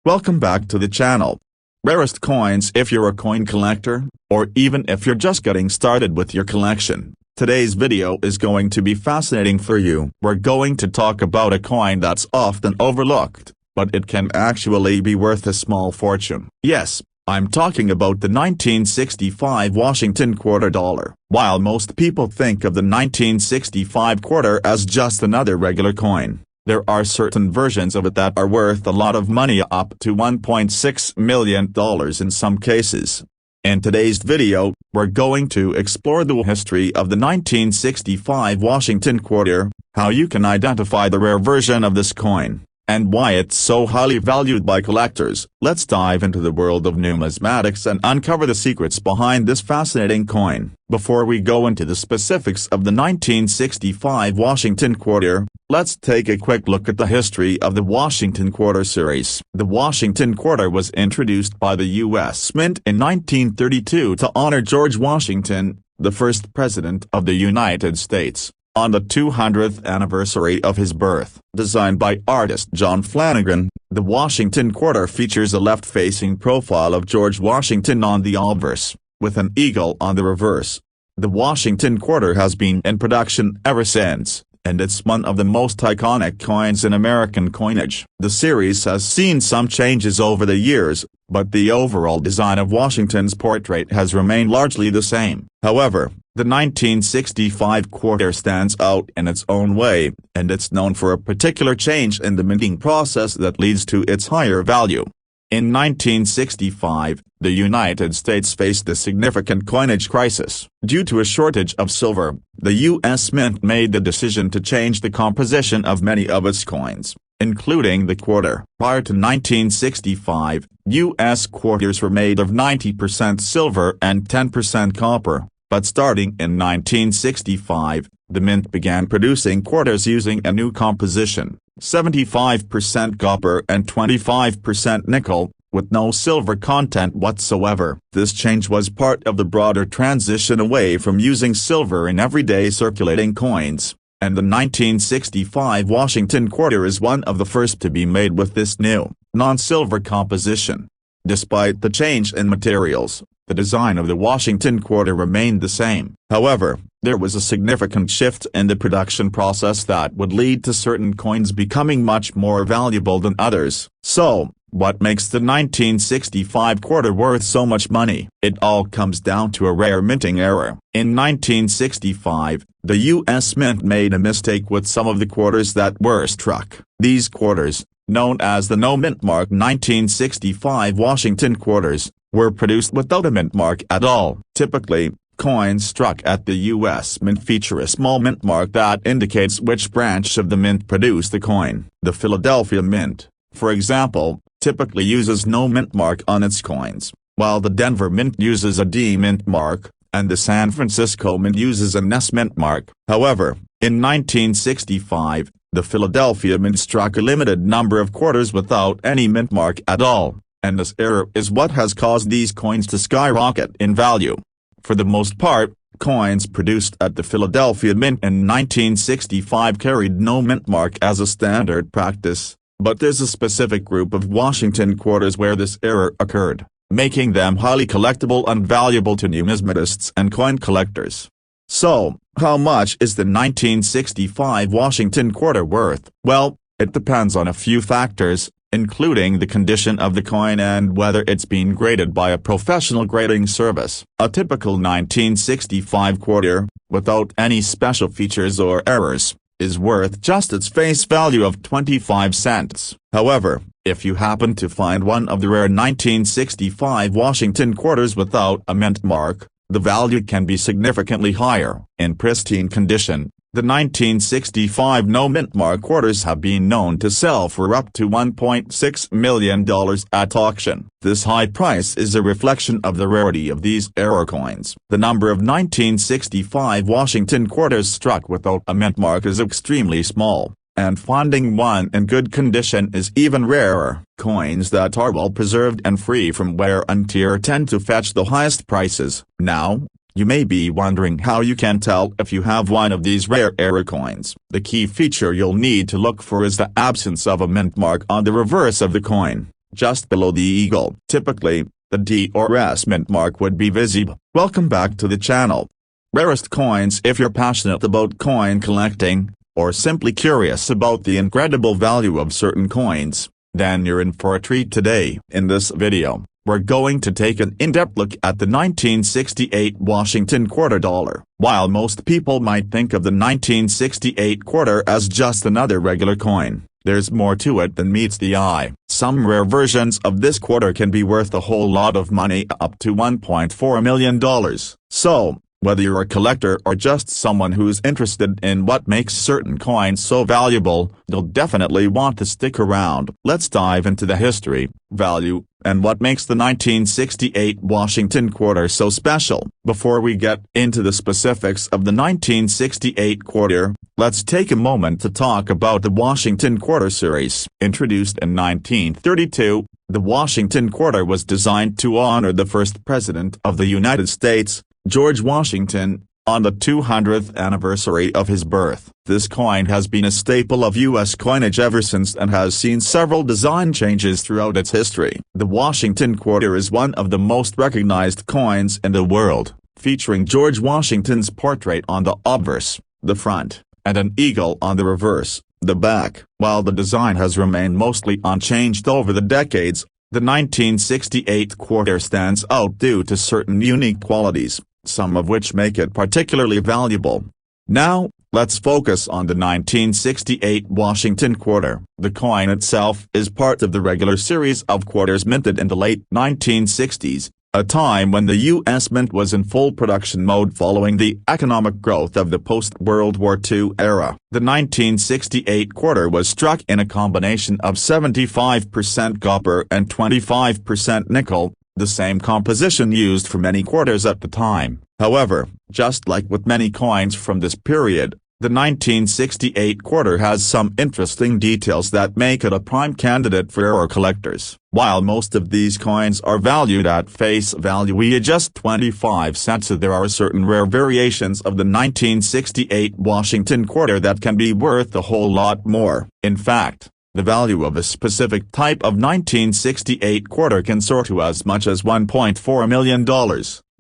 Welcome back to the channel. Rarest coins. If you're a coin collector, or even if you're just getting started with your collection, today's video is going to be fascinating for you. We're going to talk about a coin that's often overlooked, but it can actually be worth a small fortune. Yes, I'm talking about the 1965 Washington quarter dollar. While most people think of the 1965 quarter as just another regular coin, there are certain versions of it that are worth a lot of money, up to $1.6 million in some cases. In today's video, we're going to explore the history of the 1965 Washington quarter, how you can identify the rare version of this coin, and why it's so highly valued by collectors. Let's dive into the world of numismatics and uncover the secrets behind this fascinating coin. Before we go into the specifics of the 1965 Washington quarter, let's take a quick look at the history of the Washington quarter series. The Washington quarter was introduced by the U.S. Mint in 1932 to honor George Washington, the first president of the United States, on the 200th anniversary of his birth. Designed by artist John Flanagan, the Washington quarter features a left-facing profile of George Washington on the obverse, with an eagle on the reverse. The Washington quarter has been in production ever since, and it's one of the most iconic coins in American coinage. The series has seen some changes over the years, but the overall design of Washington's portrait has remained largely the same. However, the 1965 quarter stands out in its own way, and it's known for a particular change in the minting process that leads to its higher value. In 1965, the United States faced a significant coinage crisis. Due to a shortage of silver, the U.S. Mint made the decision to change the composition of many of its coins, including the quarter. Prior to 1965, U.S. quarters were made of 90% silver and 10% copper, but starting in 1965, the Mint began producing quarters using a new composition, 75% copper and 25% nickel, with no silver content whatsoever. This change was part of the broader transition away from using silver in everyday circulating coins, and the 1965 Washington quarter is one of the first to be made with this new, non-silver composition. Despite the change in materials, the design of the Washington quarter remained the same. However, there was a significant shift in the production process that would lead to certain coins becoming much more valuable than others. So, what makes the 1965 quarter worth so much money? It all comes down to a rare minting error. In 1965, the U.S. Mint made a mistake with some of the quarters that were struck. These quarters, known as the no mint mark 1965 Washington quarters, were produced without a mint mark at all. Typically, coins struck at the U.S. Mint feature a small mint mark that indicates which branch of the mint produced the coin. The Philadelphia Mint, for example, typically uses no mint mark on its coins, while the Denver Mint uses a D mint mark, and the San Francisco Mint uses an S mint mark. However, in 1965, the Philadelphia Mint struck a limited number of quarters without any mint mark at all, and this error is what has caused these coins to skyrocket in value. For the most part, coins produced at the Philadelphia Mint in 1965 carried no mint mark as a standard practice, but there's a specific group of Washington quarters where this error occurred, making them highly collectible and valuable to numismatists and coin collectors. So, how much is the 1965 Washington quarter worth? Well, it depends on a few factors, including the condition of the coin and whether it's been graded by a professional grading service. A typical 1965 quarter, without any special features or errors, is worth just its face value of 25 cents. However, if you happen to find one of the rare 1965 Washington quarters without a mint mark, the value can be significantly higher. In pristine condition, the 1965 no mint mark quarters have been known to sell for up to $1.6 million at auction. This high price is a reflection of the rarity of these error coins. The number of 1965 Washington quarters struck without a mint mark is extremely small, and finding one in good condition is even rarer. Coins that are well preserved and free from wear and tear tend to fetch the highest prices. Now, you may be wondering how you can tell if you have one of these rare error coins. The key feature you'll need to look for is the absence of a mint mark on the reverse of the coin. just below the eagle. Typically, the D or S mint mark would be visible. Welcome back to the channel. Rarest Coins. If you're passionate about coin collecting, or simply curious about the incredible value of certain coins, then you're in for a treat today. In this video, we're going to take an in-depth look at the 1968 Washington quarter dollar. While most people might think of the 1968 quarter as just another regular coin, there's more to it than meets the eye. Some rare versions of this quarter can be worth a whole lot of money, up to $1.4 million. So, whether you're a collector or just someone who's interested in what makes certain coins so valuable, you'll definitely want to stick around. Let's dive into the history, value, and what makes the 1968 Washington quarter so special. Before we get into the specifics of the 1968 quarter, let's take a moment to talk about the Washington quarter series. Introduced in 1932, the Washington quarter was designed to honor the first president of the United States, George Washington, on the 200th anniversary of his birth. This coin has been a staple of U.S. coinage ever since and has seen several design changes throughout its history. The Washington quarter is one of the most recognized coins in the world, featuring George Washington's portrait on the obverse, the front, and an eagle on the reverse, the back. While the design has remained mostly unchanged over the decades, the 1968 quarter stands out due to certain unique qualities, some of which make it particularly valuable. Now, let's focus on the 1968 Washington quarter. The coin itself is part of the regular series of quarters minted in the late 1960s, a time when the U.S. Mint was in full production mode following the economic growth of the post-World War II era. The 1968 quarter was struck in a combination of 75% copper and 25% nickel, the same composition used for many quarters at the time. However, just like with many coins from this period, the 1968 quarter has some interesting details that make it a prime candidate for rare collectors. While most of these coins are valued at face value at just 25 cents, there are certain rare variations of the 1968 Washington quarter that can be worth a whole lot more. In fact, the value of a specific type of 1968 quarter can soar to as much as $1.4 million,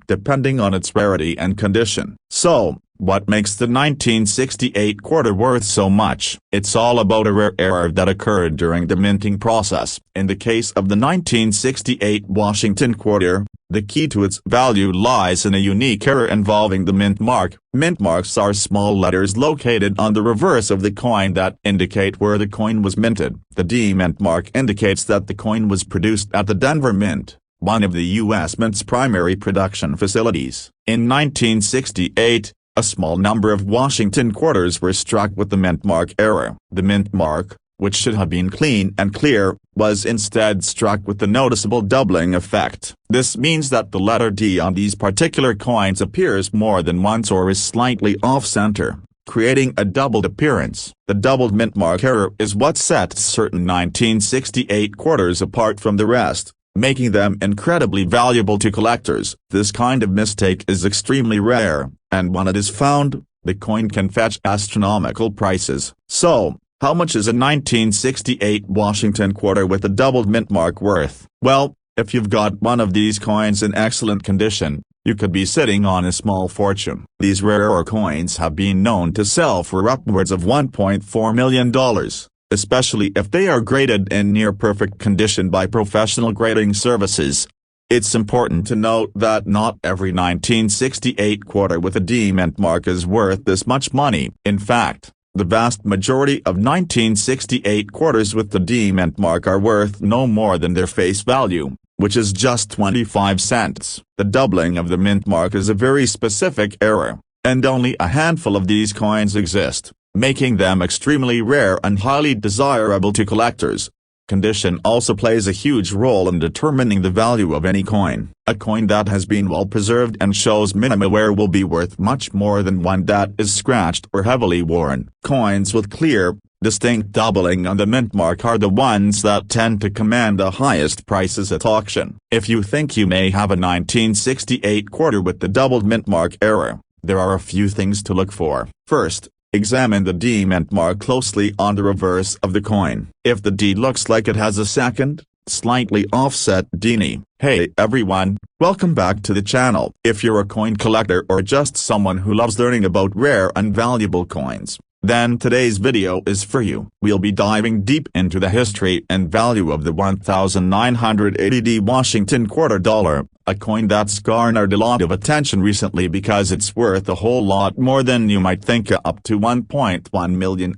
depending on its rarity and condition. So, what makes the 1968 quarter worth so much? It's all about a rare error that occurred during the minting process. In the case of the 1968 Washington quarter, the key to its value lies in a unique error involving the mint mark. Mint marks are small letters located on the reverse of the coin that indicate where the coin was minted. The D mint mark indicates that the coin was produced at the Denver Mint, one of the U.S. Mint's primary production facilities. In 1968, a small number of Washington quarters were struck with the mint mark error. The mint mark, which should have been clean and clear, was instead struck with the noticeable doubling effect. This means that the letter D on these particular coins appears more than once or is slightly off-center, creating a doubled appearance. The doubled mint mark error is what sets certain 1968 quarters apart from the rest, making them incredibly valuable to collectors. This kind of mistake is extremely rare, and when it is found, the coin can fetch astronomical prices. So, how much is a 1968 Washington quarter with a doubled mint mark worth? Well, if you've got one of these coins in excellent condition, you could be sitting on a small fortune. These rarer coins have been known to sell for upwards of $1.4 million. Especially if they are graded in near-perfect condition by professional grading services. It's important to note that not every 1968 quarter with a D mint mark is worth this much money. In fact, the vast majority of 1968 quarters with the D mint mark are worth no more than their face value, which is just 25 cents. The doubling of the mint mark is a very specific error, and only a handful of these coins exist, making them extremely rare and highly desirable to collectors. Condition also plays a huge role in determining the value of any coin. A coin that has been well preserved and shows minimal wear will be worth much more than one that is scratched or heavily worn. Coins with clear, distinct doubling on the mint mark are the ones that tend to command the highest prices at auction. If you think you may have a 1968 quarter with the doubled mint mark error, there are a few things to look for. First, examine the D mint mark closely on the reverse of the coin. If the D looks like it has a second, slightly offset Dini. Hey everyone, welcome back to the channel. If you're a coin collector or just someone who loves learning about rare and valuable coins, then today's video is for you. We'll be diving deep into the history and value of the 1980D Washington quarter dollar, a coin that's garnered a lot of attention recently because it's worth a whole lot more than you might think, up to $1.1 million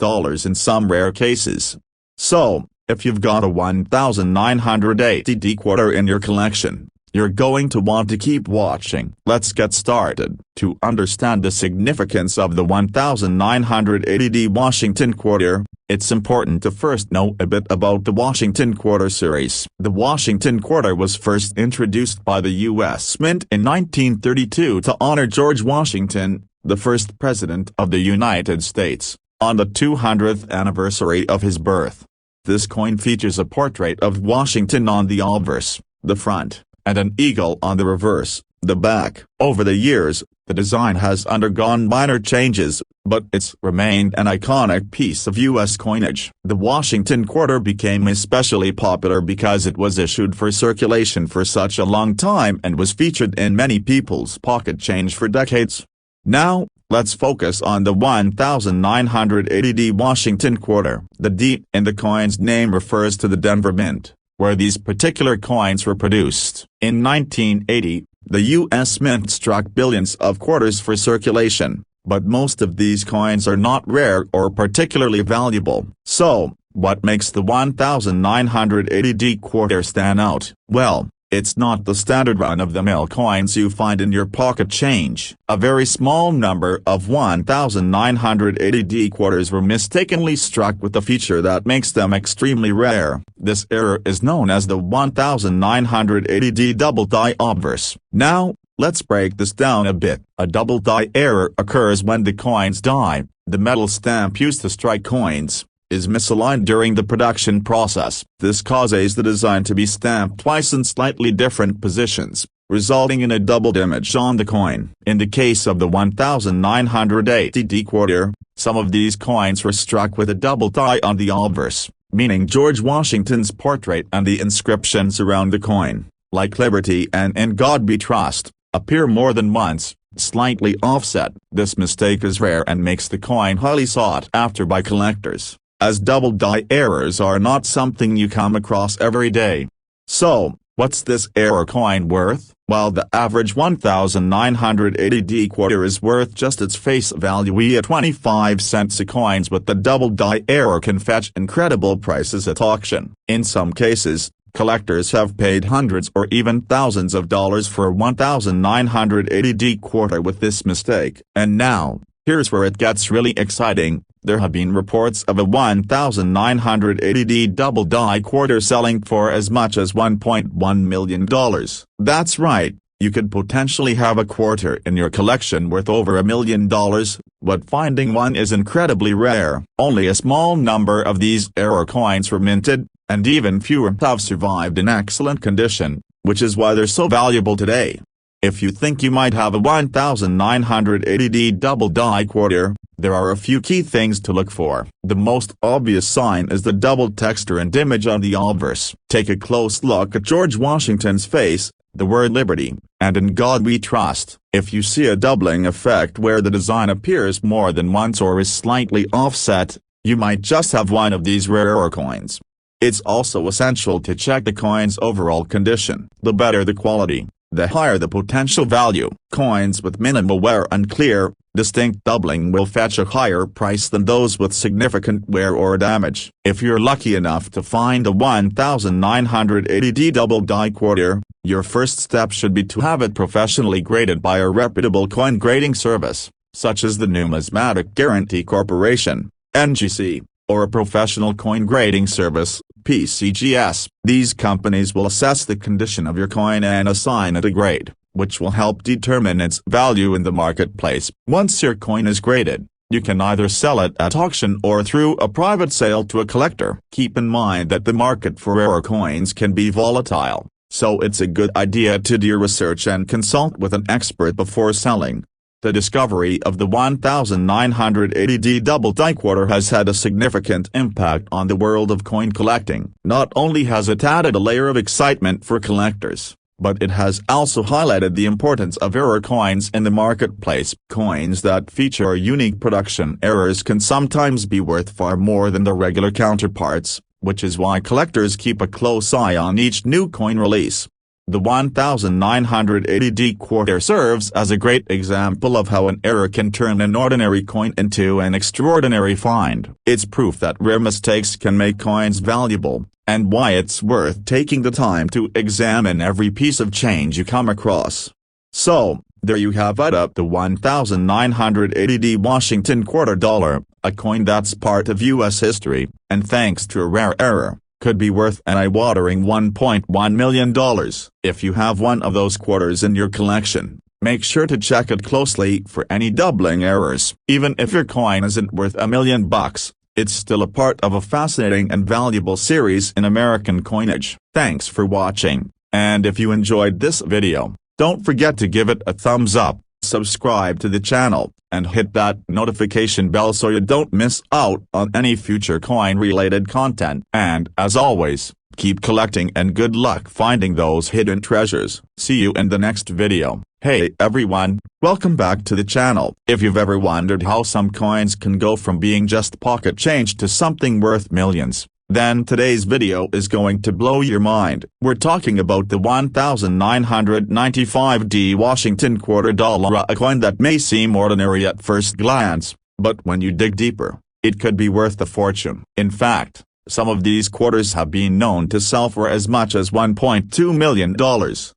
in some rare cases. So, if you've got a 1980D quarter in your collection, you're going to want to keep watching. Let's get started. To understand the significance of the 1980D Washington quarter, it's important to first know a bit about the Washington Quarter series. The Washington Quarter was first introduced by the U.S. Mint in 1932 to honor George Washington, the first president of the United States, on the 200th anniversary of his birth. This coin features a portrait of Washington on the obverse, the front, and an eagle on the reverse, the back. Over the years, the design has undergone minor changes, but it's remained an iconic piece of U.S. coinage. The Washington Quarter became especially popular because it was issued for circulation for such a long time and was featured in many people's pocket change for decades. Now, let's focus on the 1980D Washington Quarter. The D in the coin's name refers to the Denver Mint, where these particular coins were produced. In 1980, the U.S. Mint struck billions of quarters for circulation, but most of these coins are not rare or particularly valuable. So, what makes the 1980D quarter stand out? Well, it's not the standard run-of-the-mill coins you find in your pocket change. A very small number of 1980D quarters were mistakenly struck with a feature that makes them extremely rare. This error is known as the 1980D double die obverse. Now, let's break this down a bit. A double die error occurs when the coin's die, the metal stamp used to strike coins, is misaligned during the production process. This causes the design to be stamped twice in slightly different positions, resulting in a doubled image on the coin. In the case of the 1980D quarter, some of these coins were struck with a double die on the obverse, meaning George Washington's portrait and the inscriptions around the coin, like Liberty and In God We Trust, appear more than once, slightly offset. This mistake is rare and makes the coin highly sought after by collectors, as double die errors are not something you come across every day. So, what's this error coin worth? Well, the average 1980D quarter is worth just its face value at 25 cents. Coins with the double die error can fetch incredible prices at auction. In some cases, collectors have paid hundreds or even thousands of dollars for a 1980D quarter with this mistake. And now, here's where it gets really exciting. There have been reports of a 1980D double die quarter selling for as much as $1.1 million. That's right, you could potentially have a quarter in your collection worth over $1 million, but finding one is incredibly rare. Only a small number of these error coins were minted, and even fewer have survived in excellent condition, which is why they're so valuable today. If you think you might have a 1980D double die quarter, there are a few key things to look for. The most obvious sign is the double texture and image on the obverse. Take a close look at George Washington's face, the word Liberty, and In God We Trust. If you see a doubling effect where the design appears more than once or is slightly offset, you might just have one of these rarer coins. It's also essential to check the coin's overall condition. The better the quality, the higher the potential value. Coins with minimal wear and clear, distinct doubling will fetch a higher price than those with significant wear or damage. If you're lucky enough to find a 1980D double die quarter, your first step should be to have it professionally graded by a reputable coin grading service, such as the Numismatic Guarantee Corporation, NGC, or a professional coin grading service, PCGS. These companies will assess the condition of your coin and assign it a grade, which will help determine its value in the marketplace. Once your coin is graded, you can either sell it at auction or through a private sale to a collector. Keep in mind that the market for rare coins can be volatile, so it's a good idea to do your research and consult with an expert before selling. The discovery of the 1980D double die quarter has had a significant impact on the world of coin collecting. Not only has it added a layer of excitement for collectors, but it has also highlighted the importance of error coins in the marketplace. Coins that feature unique production errors can sometimes be worth far more than their regular counterparts, which is why collectors keep a close eye on each new coin release. The 1980D quarter serves as a great example of how an error can turn an ordinary coin into an extraordinary find. It's proof that rare mistakes can make coins valuable, and why it's worth taking the time to examine every piece of change you come across. So, there you have it, the 1980D Washington quarter dollar, a coin that's part of U.S. history, and thanks to a rare error, could be worth an eye-watering $1.1 million. If you have one of those quarters in your collection, make sure to check it closely for any doubling errors. Even if your coin isn't worth $1 million, it's still a part of a fascinating and valuable series in American coinage. Thanks for watching, and if you enjoyed this video, don't forget to give it a thumbs up, subscribe to the channel, and hit that notification bell so you don't miss out on any future coin-related content. And as always, keep collecting and good luck finding those hidden treasures. See you in the next video. Hey everyone, welcome back to the channel. If you've ever wondered how some coins can go from being just pocket change to something worth millions, then today's video is going to blow your mind. We're talking about the 1995D Washington quarter dollar, a coin that may seem ordinary at first glance, but when you dig deeper, it could be worth a fortune. In fact, some of these quarters have been known to sell for as much as $1.2 million.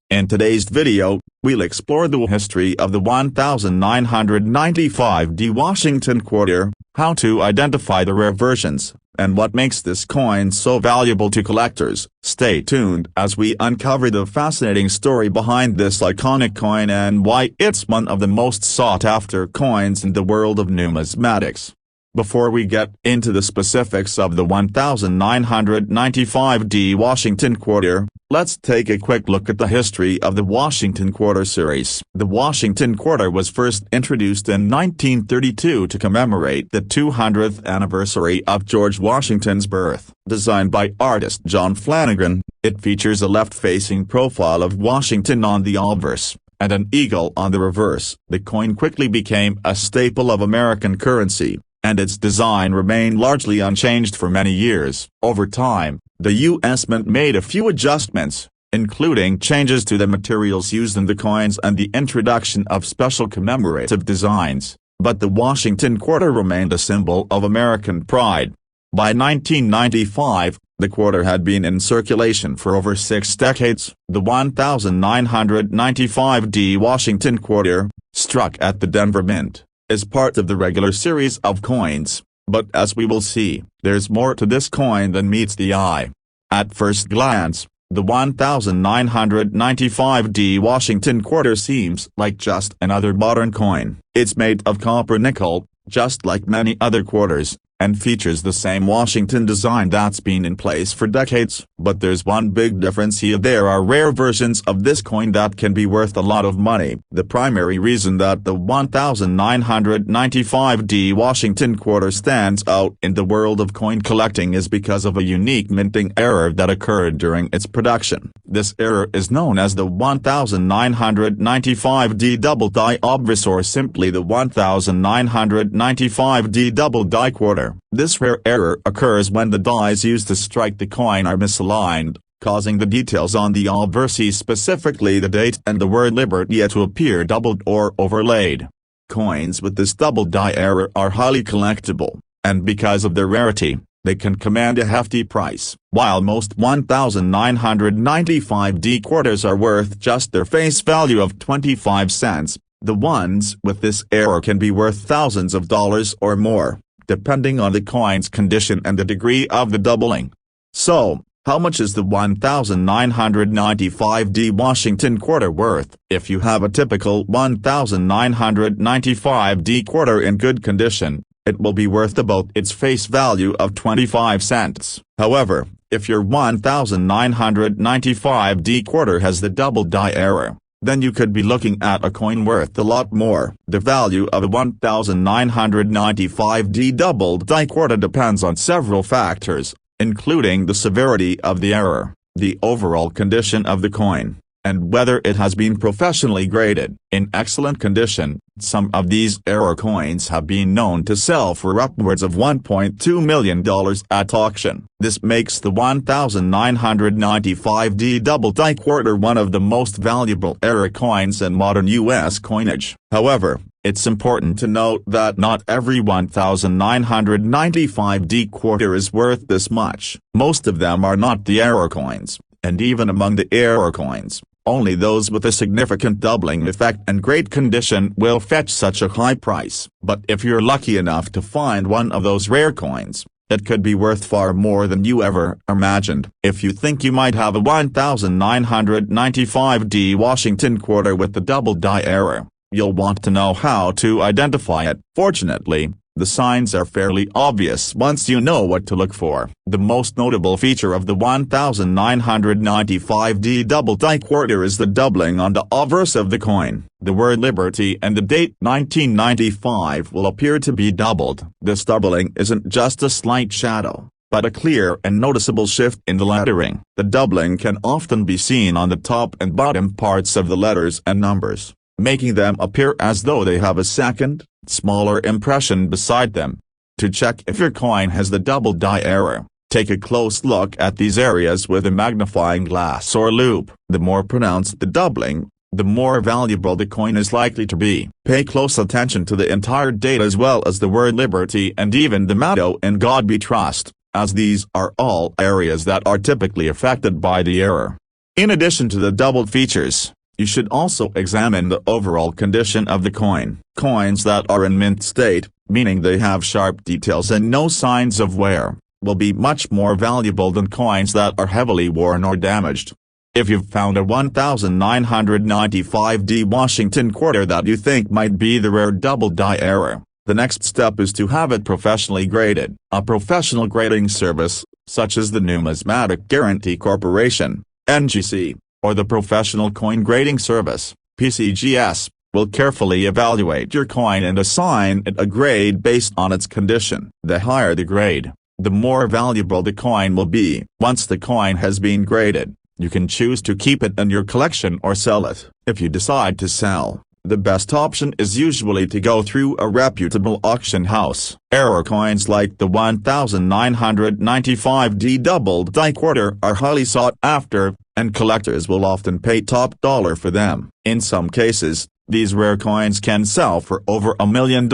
In today's video, we'll explore the history of the 1995D Washington quarter, how to identify the rare versions, and what makes this coin so valuable to collectors. Stay tuned as we uncover the fascinating story behind this iconic coin and why it's one of the most sought-after coins in the world of numismatics. Before we get into the specifics of the 1995D Washington quarter, let's take a quick look at the history of the Washington quarter series. The Washington quarter was first introduced in 1932 to commemorate the 200th anniversary of George Washington's birth. Designed by artist John Flanagan, it features a left-facing profile of Washington on the obverse, and an eagle on the reverse. The coin quickly became a staple of American currency, and its design remained largely unchanged for many years. Over time, the U.S. Mint made a few adjustments, including changes to the materials used in the coins and the introduction of special commemorative designs, but the Washington quarter remained a symbol of American pride. By 1995, the quarter had been in circulation for over 6 decades. The 1995D Washington quarter, struck at the Denver Mint, is part of the regular series of coins, but as we will see, there's more to this coin than meets the eye. At first glance, the 1995D Washington quarter seems like just another modern coin. It's made of copper nickel, just like many other quarters, and features the same Washington design that's been in place for decades. But there's one big difference here: there are rare versions of this coin that can be worth a lot of money. The primary reason that the 1995D Washington quarter stands out in the world of coin collecting is because of a unique minting error that occurred during its production. This error is known as the 1995D double die obverse, or simply the 1995D double die quarter. This rare error occurs when the dies used to strike the coin are misaligned, causing the details on the obverse, specifically the date and the word Liberty, to appear doubled or overlaid. Coins with this double die error are highly collectible, and because of their rarity, they can command a hefty price. While most 1995D quarters are worth just their face value of 25 cents, the ones with this error can be worth thousands of dollars or more, depending on the coin's condition and the degree of the doubling. So, how much is the 1995D Washington quarter worth? If you have a typical 1995D quarter in good condition, it will be worth about its face value of 25 cents. However, if your 1995D quarter has the double die error, then you could be looking at a coin worth a lot more. The value of a 1995D double die quarter depends on several factors, including the severity of the error, the overall condition of the coin, and whether it has been professionally graded. In excellent condition, some of these error coins have been known to sell for upwards of $1.2 million at auction. This makes the 1995D double die quarter one of the most valuable error coins in modern U.S. coinage. However, it's important to note that not every 1995D quarter is worth this much. Most of them are not the error coins, and even among the error coins, only those with a significant doubling effect and great condition will fetch such a high price. But if you're lucky enough to find one of those rare coins, it could be worth far more than you ever imagined. If you think you might have a 1995D Washington quarter with the double die error, you'll want to know how to identify it. Fortunately, the signs are fairly obvious once you know what to look for. The most notable feature of the 1995D double die quarter is the doubling on the obverse of the coin. The word Liberty and the date 1995 will appear to be doubled. This doubling isn't just a slight shadow, but a clear and noticeable shift in the lettering. The doubling can often be seen on the top and bottom parts of the letters and numbers, making them appear as though they have a second, smaller impression beside them. To check if your coin has the double die error, take a close look at these areas with a magnifying glass or loupe. The more pronounced the doubling, the more valuable the coin is likely to be. Pay close attention to the entire date as well as the word Liberty and even the motto "In God We Trust," as these are all areas that are typically affected by the error. In addition to the doubled features, you should also examine the overall condition of the coin. Coins that are in mint state, meaning they have sharp details and no signs of wear, will be much more valuable than coins that are heavily worn or damaged. If you've found a 1995D Washington quarter that you think might be the rare double die error, the next step is to have it professionally graded. A professional grading service, such as the Numismatic Guarantee Corporation, NGC, or the Professional Coin Grading Service, PCGS, will carefully evaluate your coin and assign it a grade based on its condition. The higher the grade, the more valuable the coin will be. Once the coin has been graded, you can choose to keep it in your collection or sell it. If you decide to sell, the best option is usually to go through a reputable auction house. Error coins like the 1995D double die quarter are highly sought after, and collectors will often pay top dollar for them. In some cases, these rare coins can sell for over $1 million,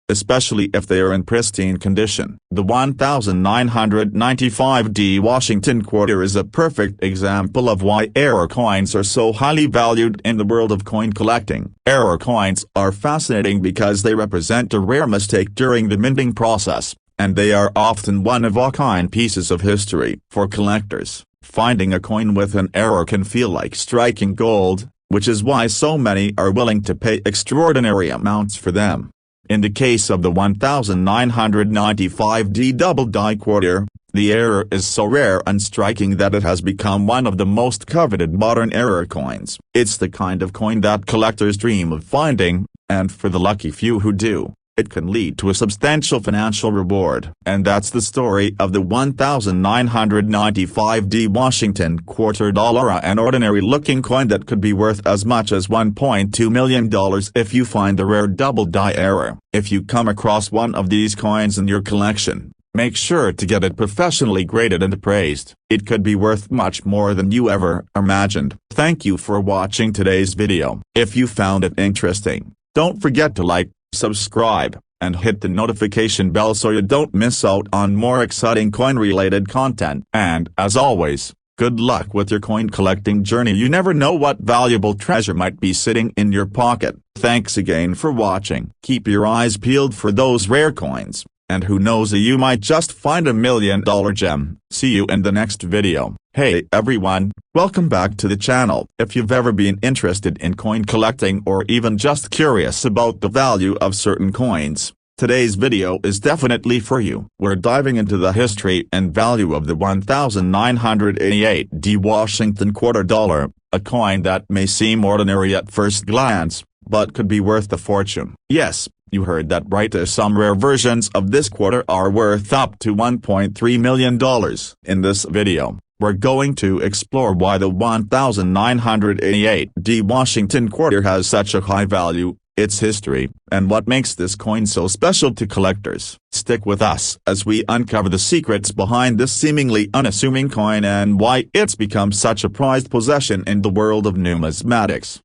especially if they are in pristine condition. The 1995D Washington quarter is a perfect example of why error coins are so highly valued in the world of coin collecting. Error coins are fascinating because they represent a rare mistake during the minting process, and they are often one-of-a-kind pieces of history. For collectors, finding a coin with an error can feel like striking gold, which is why so many are willing to pay extraordinary amounts for them. In the case of the 1995D double die quarter, the error is so rare and striking that it has become one of the most coveted modern error coins. It's the kind of coin that collectors dream of finding, and for the lucky few who do, it can lead to a substantial financial reward. And that's the story of the 1995D Washington quarter dollar, an ordinary-looking coin that could be worth as much as $1.2 million if you find the rare double die error. If you come across one of these coins in your collection, make sure to get it professionally graded and appraised. It could be worth much more than you ever imagined. Thank you for watching today's video. If you found it interesting, don't forget to like, subscribe, and hit the notification bell so you don't miss out on more exciting coin-related content. And as always, good luck with your coin collecting journey. You never know what valuable treasure might be sitting in your pocket. Thanks again for watching. Keep your eyes peeled for those rare coins, and who knows, you might just find $1 million gem. See you in the next video. Hey everyone, welcome back to the channel. If you've ever been interested in coin collecting or even just curious about the value of certain coins, today's video is definitely for you. We're diving into the history and value of the 1988D Washington quarter dollar, a coin that may seem ordinary at first glance, but could be worth a fortune. Yes, you heard that right. Some rare versions of this quarter are worth up to $1.3 million. In this video, we're going to explore why the 1988D Washington quarter has such a high value, its history, and what makes this coin so special to collectors. Stick with us as we uncover the secrets behind this seemingly unassuming coin and why it's become such a prized possession in the world of numismatics.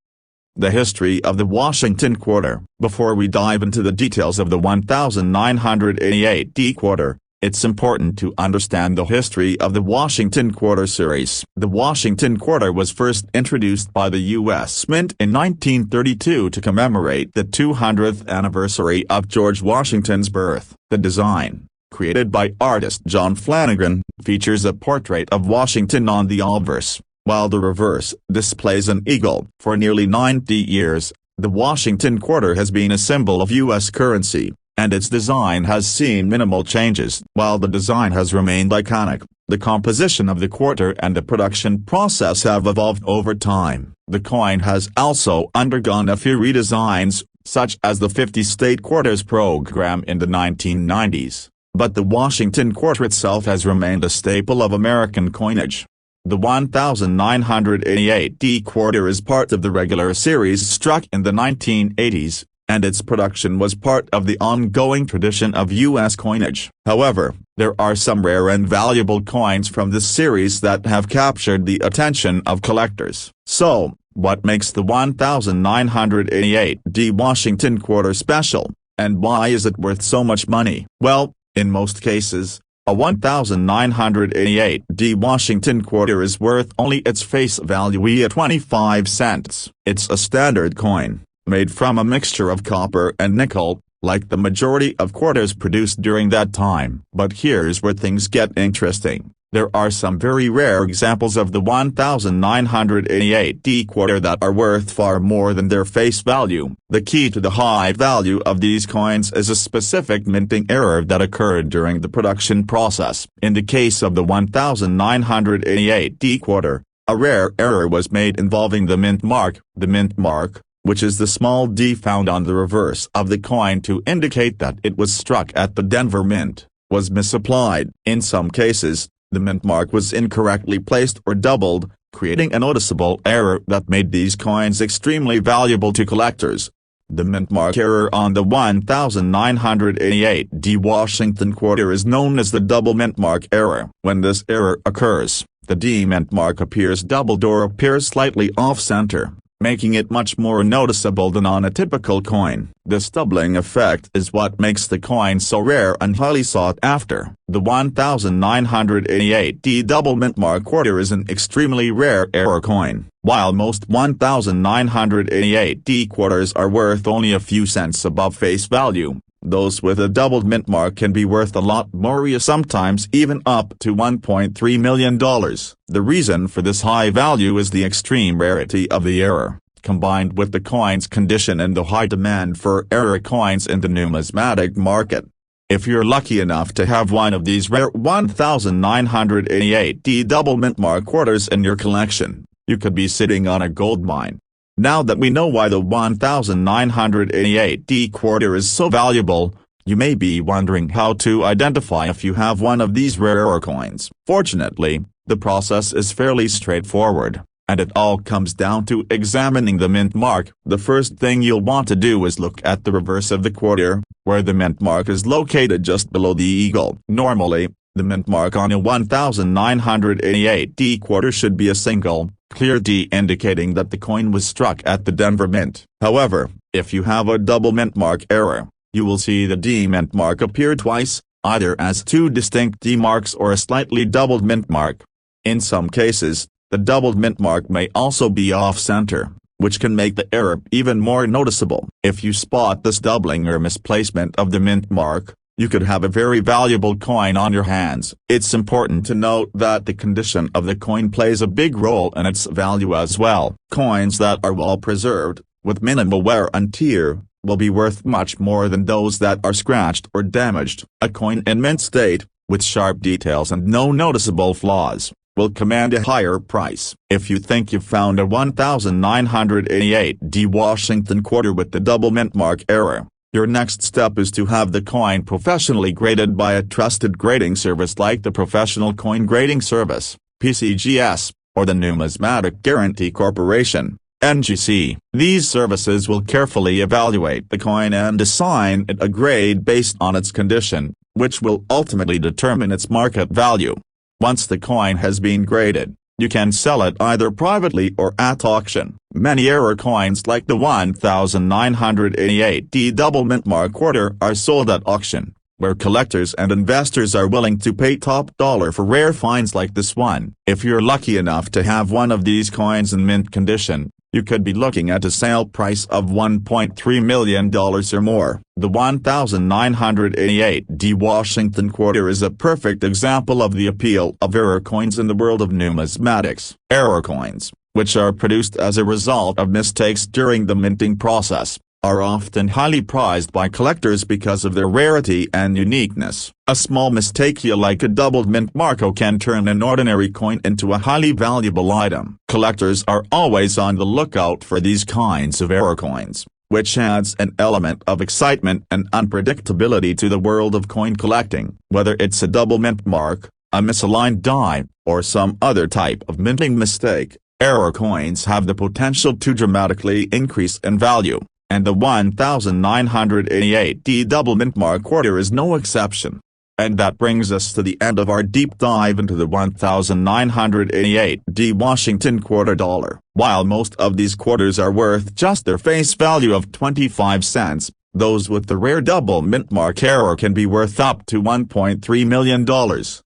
The history of the Washington quarter. Before we dive into the details of the 1988D quarter, it's important to understand the history of the Washington quarter series. The Washington quarter was first introduced by the U.S. Mint in 1932 to commemorate the 200th anniversary of George Washington's birth. The design, created by artist John Flanagan, features a portrait of Washington on the obverse, while the reverse displays an eagle. For nearly 90 years, the Washington quarter has been a symbol of U.S. currency, and its design has seen minimal changes. While the design has remained iconic, the composition of the quarter and the production process have evolved over time. The coin has also undergone a few redesigns, such as the 50-state quarters program in the 1990s, but the Washington quarter itself has remained a staple of American coinage. The 1988D quarter is part of the regular series struck in the 1980s, and its production was part of the ongoing tradition of U.S. coinage. However, there are some rare and valuable coins from this series that have captured the attention of collectors. So, what makes the 1988D Washington quarter special, and why is it worth so much money? Well, in most cases, a 1988D Washington quarter is worth only its face value at 25 cents. It's a standard coin, made from a mixture of copper and nickel, like the majority of quarters produced during that time. But here's where things get interesting. There are some very rare examples of the 1988D quarter that are worth far more than their face value. The key to the high value of these coins is a specific minting error that occurred during the production process. In the case of the 1988D quarter, a rare error was made involving the mint mark. The mint mark, which is the small d found on the reverse of the coin to indicate that it was struck at the Denver Mint, was misapplied. In some cases, the mint mark was incorrectly placed or doubled, creating a noticeable error that made these coins extremely valuable to collectors. The mint mark error on the 1988D Washington quarter is known as the double mint mark error. When this error occurs, the D mint mark appears doubled or appears slightly off-center, making it much more noticeable than on a typical coin. This doubling effect is what makes the coin so rare and highly sought after. The 1988D double mint mark quarter is an extremely rare error coin. While most 1988D quarters are worth only a few cents above face value, those with a doubled mint mark can be worth a lot more, sometimes even up to $1.3 million. The reason for this high value is the extreme rarity of the error, combined with the coin's condition and the high demand for error coins in the numismatic market. If you're lucky enough to have one of these rare 1988D double mint mark quarters in your collection, you could be sitting on a gold mine. Now that we know why the 1988D quarter is so valuable, you may be wondering how to identify if you have one of these rarer coins. Fortunately, the process is fairly straightforward, and it all comes down to examining the mint mark. The first thing you'll want to do is look at the reverse of the quarter, where the mint mark is located just below the eagle. Normally, the mint mark on a 1988D quarter should be a single, clear D indicating that the coin was struck at the Denver Mint. However, if you have a double mint mark error, you will see the D mint mark appear twice, either as two distinct D marks or a slightly doubled mint mark. In some cases, the doubled mint mark may also be off-center, which can make the error even more noticeable. If you spot this doubling or misplacement of the mint mark, you could have a very valuable coin on your hands. It's important to note that the condition of the coin plays a big role in its value as well. Coins that are well preserved, with minimal wear and tear, will be worth much more than those that are scratched or damaged. A coin in mint state, with sharp details and no noticeable flaws, will command a higher price. If you think you've found a 1988 Washington quarter with the double mint mark error, your next step is to have the coin professionally graded by a trusted grading service like the Professional Coin Grading Service, PCGS, or the Numismatic Guarantee Corporation, NGC. These services will carefully evaluate the coin and assign it a grade based on its condition, which will ultimately determine its market value. Once the coin has been graded, you can sell it either privately or at auction. Many error coins like the 1988 double mint mark quarter are sold at auction, where collectors and investors are willing to pay top dollar for rare finds like this one. If you're lucky enough to have one of these coins in mint condition, you could be looking at a sale price of $1.3 million or more. The 1988 Washington quarter is a perfect example of the appeal of error coins in the world of numismatics. Error coins, which are produced as a result of mistakes during the minting process, are often highly prized by collectors because of their rarity and uniqueness. A small mistake like a doubled mint marco can turn an ordinary coin into a highly valuable item. Collectors are always on the lookout for these kinds of error coins, which adds an element of excitement and unpredictability to the world of coin collecting. Whether it's a double mint mark, a misaligned die, or some other type of minting mistake, error coins have the potential to dramatically increase in value. And the 1988 double mint mark quarter is no exception. And that brings us to the end of our deep dive into the 1988 Washington quarter dollar. While most of these quarters are worth just their face value of 25 cents, those with the rare double mint mark error can be worth up to $1.3 million.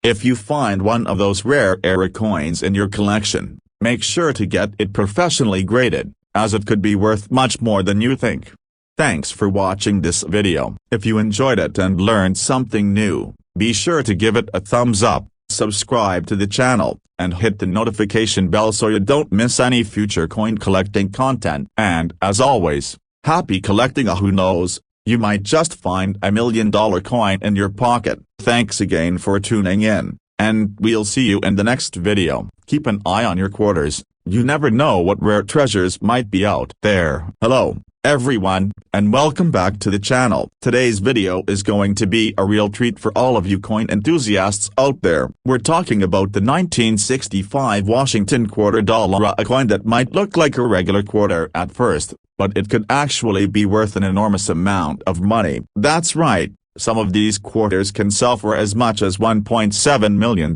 If you find one of those rare error coins in your collection, make sure to get it professionally graded, as it could be worth much more than you think. Thanks for watching this video. If you enjoyed it and learned something new, be sure to give it a thumbs up, subscribe to the channel, and hit the notification bell so you don't miss any future coin collecting content. And as always, happy collecting. Who knows, you might just find $1 million coin in your pocket. Thanks again for tuning in, and we'll see you in the next video. Keep an eye on your quarters. You never know what rare treasures might be out there. Hello, everyone, and welcome back to the channel. Today's video is going to be a real treat for all of you coin enthusiasts out there. We're talking about the 1965 Washington quarter dollar, a coin that might look like a regular quarter at first, but it could actually be worth an enormous amount of money. That's right. Some of these quarters can sell for as much as $1.7 million.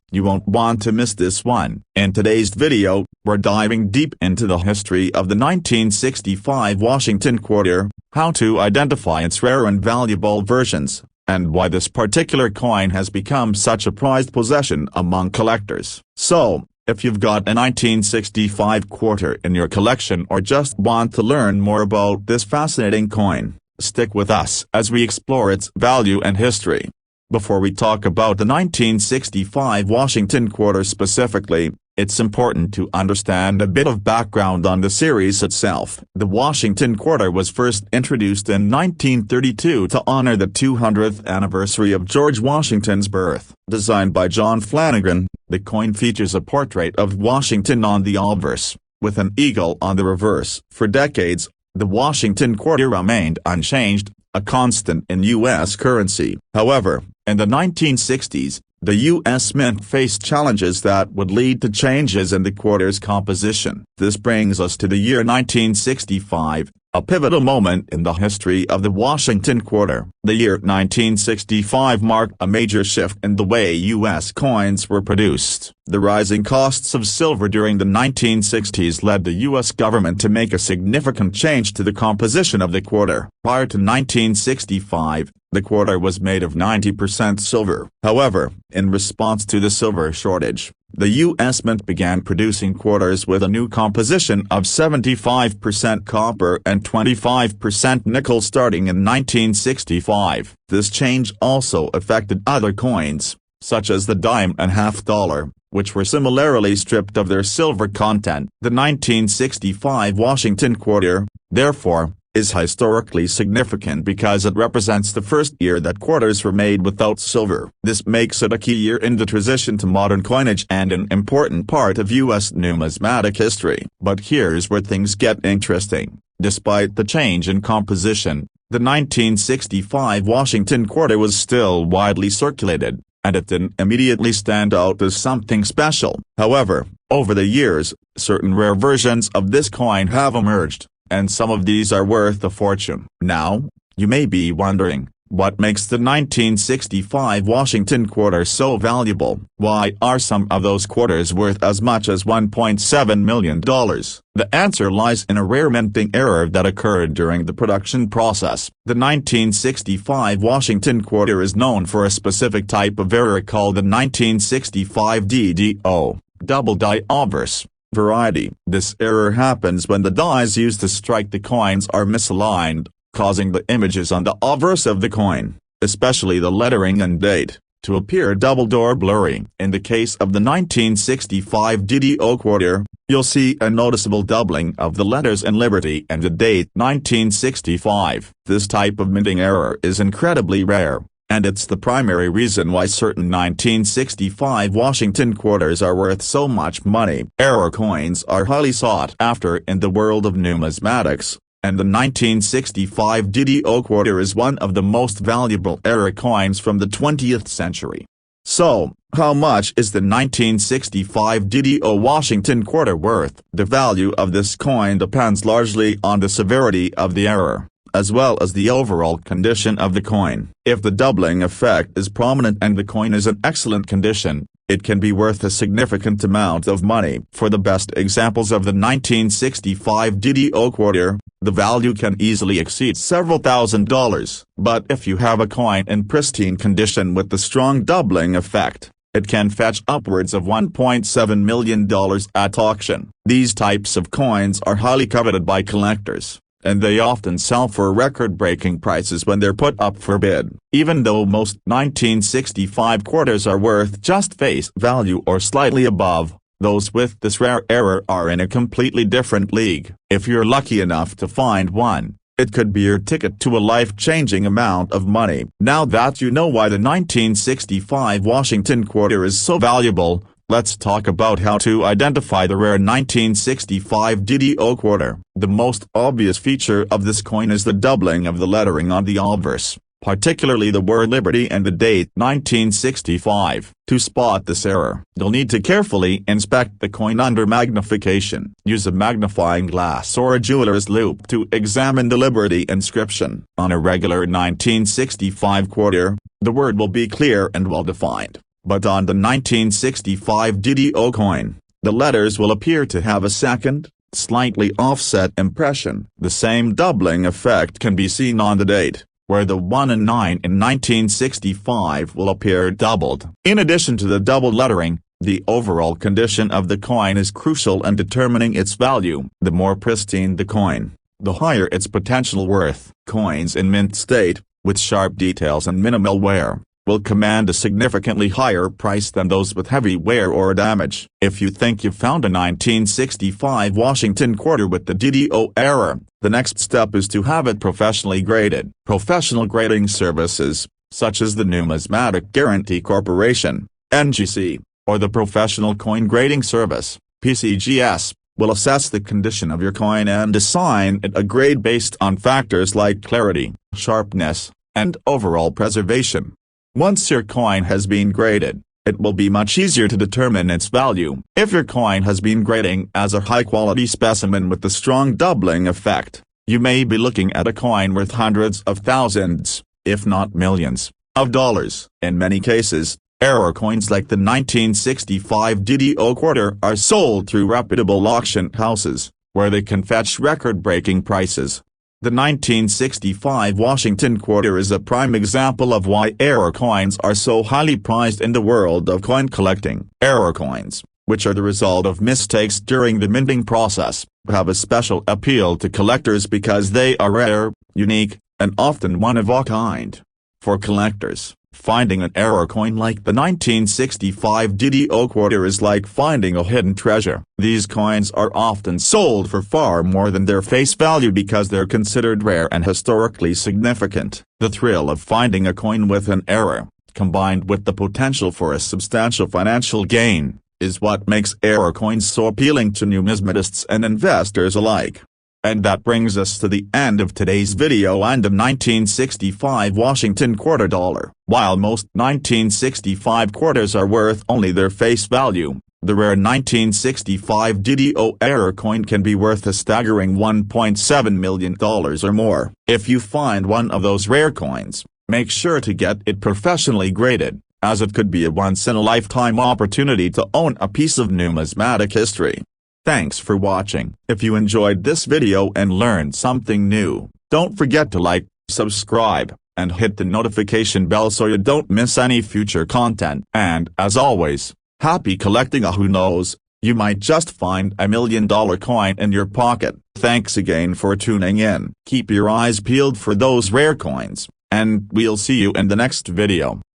You won't want to miss this one. In today's video, we're diving deep into the history of the 1965 Washington quarter, how to identify its rare and valuable versions, and why this particular coin has become such a prized possession among collectors. So, if you've got a 1965 quarter in your collection or just want to learn more about this fascinating coin, stick with us as we explore its value and history. Before we talk about the 1965 Washington quarter specifically, it's important to understand a bit of background on the series itself. The Washington quarter was first introduced in 1932 to honor the 200th anniversary of George Washington's birth. Designed by John Flanagan, the coin features a portrait of Washington on the obverse, with an eagle on the reverse. For decades, the Washington quarter remained unchanged, a constant in U.S. currency. However, in the 1960s, the U.S. Mint faced challenges that would lead to changes in the quarter's composition. This brings us to the year 1965, a pivotal moment in the history of the Washington quarter. The year 1965 marked a major shift in the way U.S. coins were produced. The rising costs of silver during the 1960s led the U.S. government to make a significant change to the composition of the quarter. Prior to 1965, the quarter was made of 90% silver. However, in response to the silver shortage, the U.S. Mint began producing quarters with a new composition of 75% copper and 25% nickel starting in 1965. This change also affected other coins, such as the dime and half dollar, which were similarly stripped of their silver content. The 1965 Washington quarter, therefore, is historically significant because it represents the first year that quarters were made without silver. This makes it a key year in the transition to modern coinage and an important part of U.S. numismatic history. But here's where things get interesting. Despite the change in composition, the 1965 Washington quarter was still widely circulated, and it didn't immediately stand out as something special. However, over the years, certain rare versions of this coin have emerged, and some of these are worth a fortune. Now, you may be wondering, what makes the 1965 Washington quarter so valuable? Why are some of those quarters worth as much as $1.7 million? The answer lies in a rare minting error that occurred during the production process. The 1965 Washington quarter is known for a specific type of error called the 1965 DDO, double die obverse variety. This error happens when the dies used to strike the coins are misaligned, causing the images on the obverse of the coin, especially the lettering and date, to appear doubled or blurry. In the case of the 1965 DDO quarter, you'll see a noticeable doubling of the letters in Liberty and the date 1965. This type of minting error is incredibly rare, and it's the primary reason why certain 1965 Washington quarters are worth so much money. Error coins are highly sought after in the world of numismatics, and the 1965 DDO quarter is one of the most valuable error coins from the 20th century. So, how much is the 1965 DDO Washington quarter worth? The value of this coin depends largely on the severity of the error, as well as the overall condition of the coin. If the doubling effect is prominent and the coin is in excellent condition, it can be worth a significant amount of money. For the best examples of the 1965 DDO quarter, the value can easily exceed several $1,000s. But if you have a coin in pristine condition with the strong doubling effect, it can fetch upwards of $1.7 million at auction. These types of coins are highly coveted by collectors, and they often sell for record-breaking prices when they're put up for bid. Even though most 1965 quarters are worth just face value or slightly above, those with this rare error are in a completely different league. If you're lucky enough to find one, it could be your ticket to a life-changing amount of money. Now that you know why the 1965 Washington quarter is so valuable, let's talk about how to identify the rare 1965 DDO quarter. The most obvious feature of this coin is the doubling of the lettering on the obverse, particularly the word Liberty and the date 1965. To spot this error, you'll need to carefully inspect the coin under magnification. Use a magnifying glass or a jeweler's loupe to examine the Liberty inscription. On a regular 1965 quarter, the word will be clear and well-defined. But on the 1965 DDO coin, the letters will appear to have a second, slightly offset impression. The same doubling effect can be seen on the date, where the 1 and 9 in 1965 will appear doubled. In addition to the double lettering, the overall condition of the coin is crucial in determining its value. The more pristine the coin, the higher its potential worth. Coins in mint state, with sharp details and minimal wear, will command a significantly higher price than those with heavy wear or damage. If you think you've found a 1965 Washington quarter with the DDO error, the next step is to have it professionally graded. Professional grading services, such as the Numismatic Guarantee Corporation, NGC, or the Professional Coin Grading Service, PCGS, will assess the condition of your coin and assign it a grade based on factors like clarity, sharpness, and overall preservation. Once your coin has been graded, it will be much easier to determine its value. If your coin has been grading as a high-quality specimen with the strong doubling effect, you may be looking at a coin worth hundreds of thousands, if not millions, of dollars. In many cases, error coins like the 1965 DDO quarter are sold through reputable auction houses, where they can fetch record-breaking prices. The 1965 Washington quarter is a prime example of why error coins are so highly prized in the world of coin collecting. Error coins, which are the result of mistakes during the minting process, have a special appeal to collectors because they are rare, unique, and often one of a kind. For collectors, Finding an error coin like the 1965 DDO quarter is like finding a hidden treasure. These coins are often sold for far more than their face value because they're considered rare and historically significant. The thrill of finding a coin with an error, combined with the potential for a substantial financial gain, is what makes error coins so appealing to numismatists and investors alike. And that brings us to the end of today's video and the 1965 Washington quarter dollar. While most 1965 quarters are worth only their face value, the rare 1965 DDO error coin can be worth a staggering $1.7 million or more. If you find one of those rare coins, make sure to get it professionally graded, as it could be a once-in-a-lifetime opportunity to own a piece of numismatic history. Thanks for watching. If you enjoyed this video and learned something new, don't forget to like, subscribe, and hit the notification bell so you don't miss any future content. And as always, happy collecting. Who knows, you might just find $1 million coin in your pocket. Thanks again for tuning in. Keep your eyes peeled for those rare coins, and we'll see you in the next video.